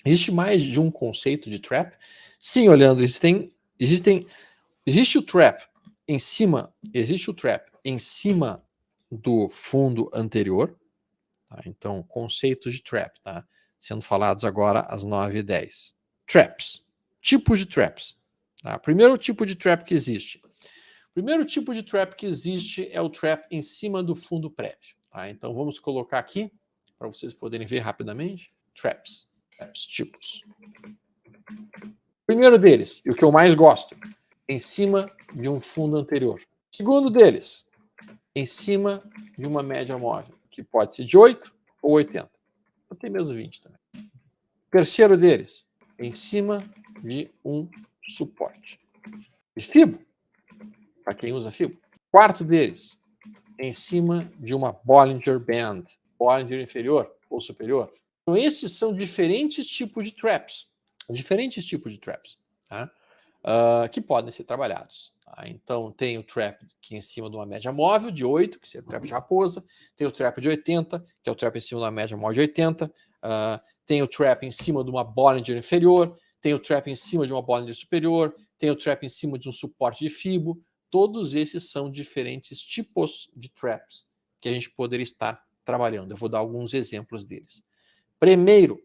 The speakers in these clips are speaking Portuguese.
Existe mais de um conceito de trap? Sim, olhando, existe o trap em cima, do fundo anterior, tá? Então, conceitos de trap, tá? Sendo falados agora às 9h10. Traps, tipos de traps. Tá? Primeiro tipo de trap que existe. O primeiro tipo de trap que existe é o trap em cima do fundo prévio. Tá? Então, vamos colocar aqui, para vocês poderem ver rapidamente, traps, tipos. Primeiro deles, e o que eu mais gosto, em cima de um fundo anterior. Segundo deles, em cima de uma média móvel, que pode ser de 8 ou 80. Ou até mesmo 20 também. Terceiro deles, em cima de um suporte. De FIBO, para quem usa FIBO. Quarto deles, em cima de uma Bollinger Band. Bollinger inferior ou superior. Então, esses são diferentes tipos de traps. Tá? Que podem ser trabalhados. Tá? Então, tem o trap aqui em cima de uma média móvel de 8, que seria o trap de raposa. Tem o trap de 80, que é o trap em cima de uma média móvel de 80. Tem o trap em cima de uma Bollinger inferior. Tem o trap em cima de uma Bollinger superior. Tem o trap em cima de um suporte de FIBO. Todos esses são diferentes tipos de traps que a gente poderia estar trabalhando. Eu vou dar alguns exemplos deles. Primeiro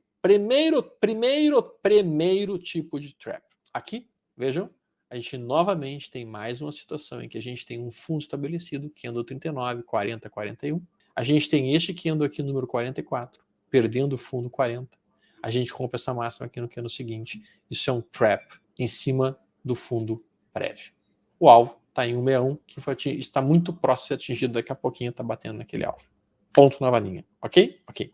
tipo de trap. Aqui, vejam, a gente novamente tem mais uma situação em que a gente tem um fundo estabelecido, candle 39, 40, 41. A gente tem este candle aqui, número 44, perdendo o fundo 40. A gente compra essa máxima aqui no candle seguinte. Isso é um trap em cima do fundo prévio. O alvo está em 161, que está muito próximo de ser atingido daqui a pouquinho, está batendo naquele alvo. Ponto nova linha, ok? Ok.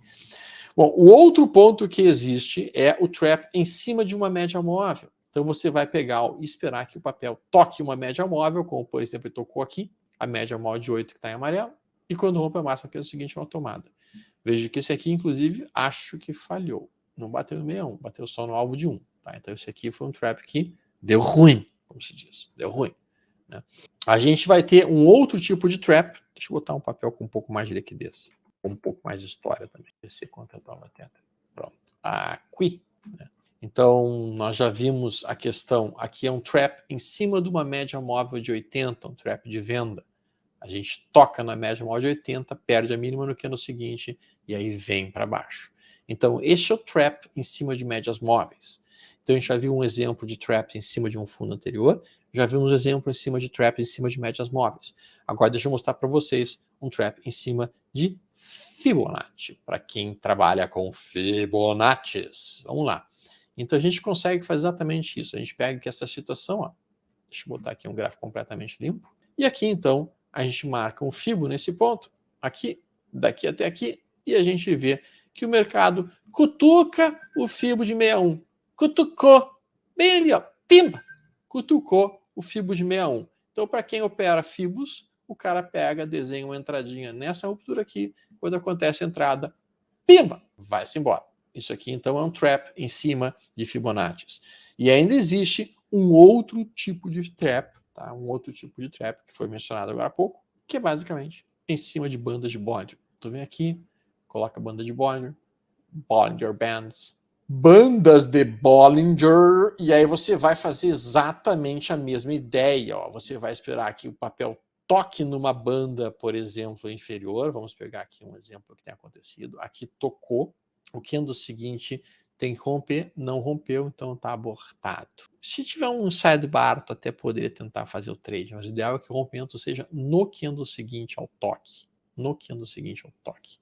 Bom, o outro ponto que existe é o trap em cima de uma média móvel. Então você vai pegar e esperar que o papel toque uma média móvel, como por exemplo ele tocou aqui, a média móvel de 8 que está em amarelo, e quando rompe a máxima, que é o seguinte, uma tomada. Veja que esse aqui, inclusive, acho que falhou. Não bateu no 61, bateu só no alvo de 1. Tá? Então esse aqui foi um trap que deu ruim, como se diz, deu ruim. Né? A gente vai ter um outro tipo de trap. Deixa eu botar um papel com um pouco mais de liquidez, com um pouco mais de história também. Descer contra a dólar teta. Pronto. Aqui. Né? Então, nós já vimos a questão. Aqui é um trap em cima de uma média móvel de 80, um trap de venda. A gente toca na média móvel de 80, perde a mínima no candle seguinte e aí vem para baixo. Então, este é o trap em cima de médias móveis. Então, a gente já viu um exemplo de trap em cima de um fundo anterior, já vimos um exemplo em cima de trap em cima de médias móveis. Agora, deixa eu mostrar para vocês um trap em cima de Fibonacci, para quem trabalha com Fibonaccis. Vamos lá. Então, a gente consegue fazer exatamente isso. A gente pega aqui essa situação, ó. Deixa eu botar aqui um gráfico completamente limpo. E aqui, então, a gente marca um Fibo nesse ponto, aqui, daqui até aqui, e a gente vê que o mercado cutuca o Fibo de 61. Cutucou, bem ali, ó, pimba, cutucou o Fibo de 61. Então, para quem opera Fibos, o cara pega, desenha uma entradinha nessa ruptura aqui, quando acontece a entrada, pimba, vai-se embora. Isso aqui, então, é um trap em cima de Fibonacci. E ainda existe um outro tipo de trap, tá? Um outro tipo de trap que foi mencionado agora há pouco, que é basicamente em cima de bandas de Bollinger. Tu vem aqui, coloca a banda de Bollinger, Bollinger Bands, bandas de Bollinger, e aí você vai fazer exatamente a mesma ideia. Ó. Você vai esperar que o papel toque numa banda, por exemplo, inferior. Vamos pegar aqui um exemplo que tem acontecido. Aqui tocou. O candle seguinte tem que romper, não rompeu, então está abortado. Se tiver um sidebar, tu até poderia tentar fazer o trade, mas o ideal é que o rompimento seja no candle seguinte ao toque. No candle seguinte ao toque.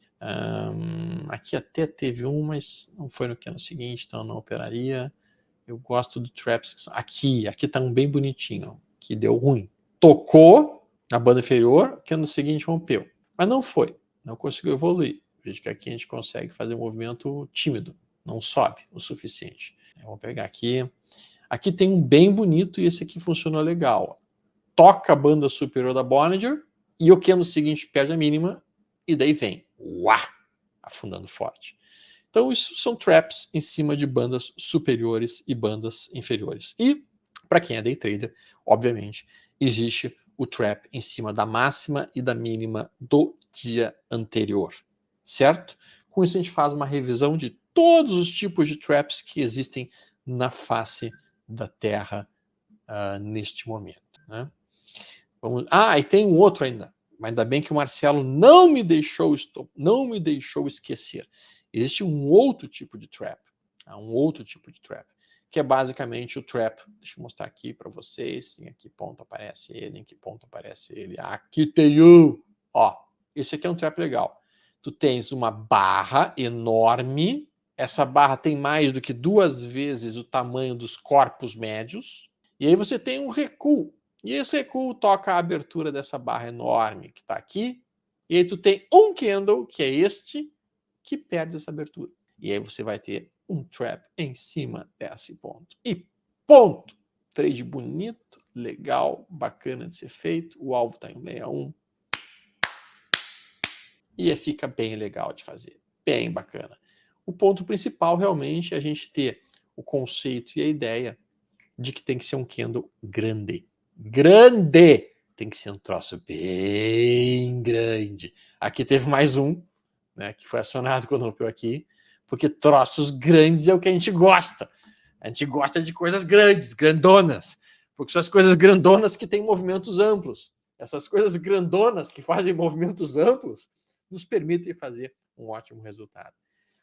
Aqui até teve um, mas não foi no candle seguinte, então eu não operaria. Eu gosto do traps que são... Aqui tá um bem bonitinho, ó, que deu ruim. Tocou na banda inferior, candle seguinte rompeu. Mas não foi, não conseguiu evoluir. Veja que aqui a gente consegue fazer um movimento tímido, não sobe o suficiente. Eu vou pegar aqui. Aqui tem um bem bonito e esse aqui funcionou legal. Toca a banda superior da Bollinger e o candle seguinte perde a mínima e daí vem, uá, afundando forte. Então isso são traps em cima de bandas superiores e bandas inferiores. E para quem é day trader, obviamente, existe o trap em cima da máxima e da mínima do dia anterior, certo? Com isso a gente faz uma revisão de todos os tipos de traps que existem na face da Terra neste momento, né? E tem um outro ainda. Mas ainda bem que o Marcelo não me deixou esquecer. Existe um outro tipo de trap. Que é basicamente o trap. Deixa eu mostrar aqui para vocês. Em que ponto aparece ele, em que ponto aparece ele. Aqui tem um. Ó, esse aqui é um trap legal. Tu tens uma barra enorme. Essa barra tem mais do que 2 vezes o tamanho dos corpos médios. E aí você tem um recuo. E esse recuo toca a abertura dessa barra enorme que está aqui. E aí tu tem um candle, que é este, que perde essa abertura. E aí você vai ter um trap em cima desse ponto. E ponto! Trade bonito, legal, bacana de ser feito. O alvo está em 61. E fica bem legal de fazer. Bem bacana. O ponto principal realmente é a gente ter o conceito e a ideia de que tem que ser um candle grande. Grande! Tem que ser um troço bem grande. Aqui teve mais um, né, que foi acionado quando rompeu aqui, porque troços grandes é o que a gente gosta. A gente gosta de coisas grandes, grandonas, porque são as coisas grandonas que têm movimentos amplos. Essas coisas grandonas que fazem movimentos amplos nos permitem fazer um ótimo resultado.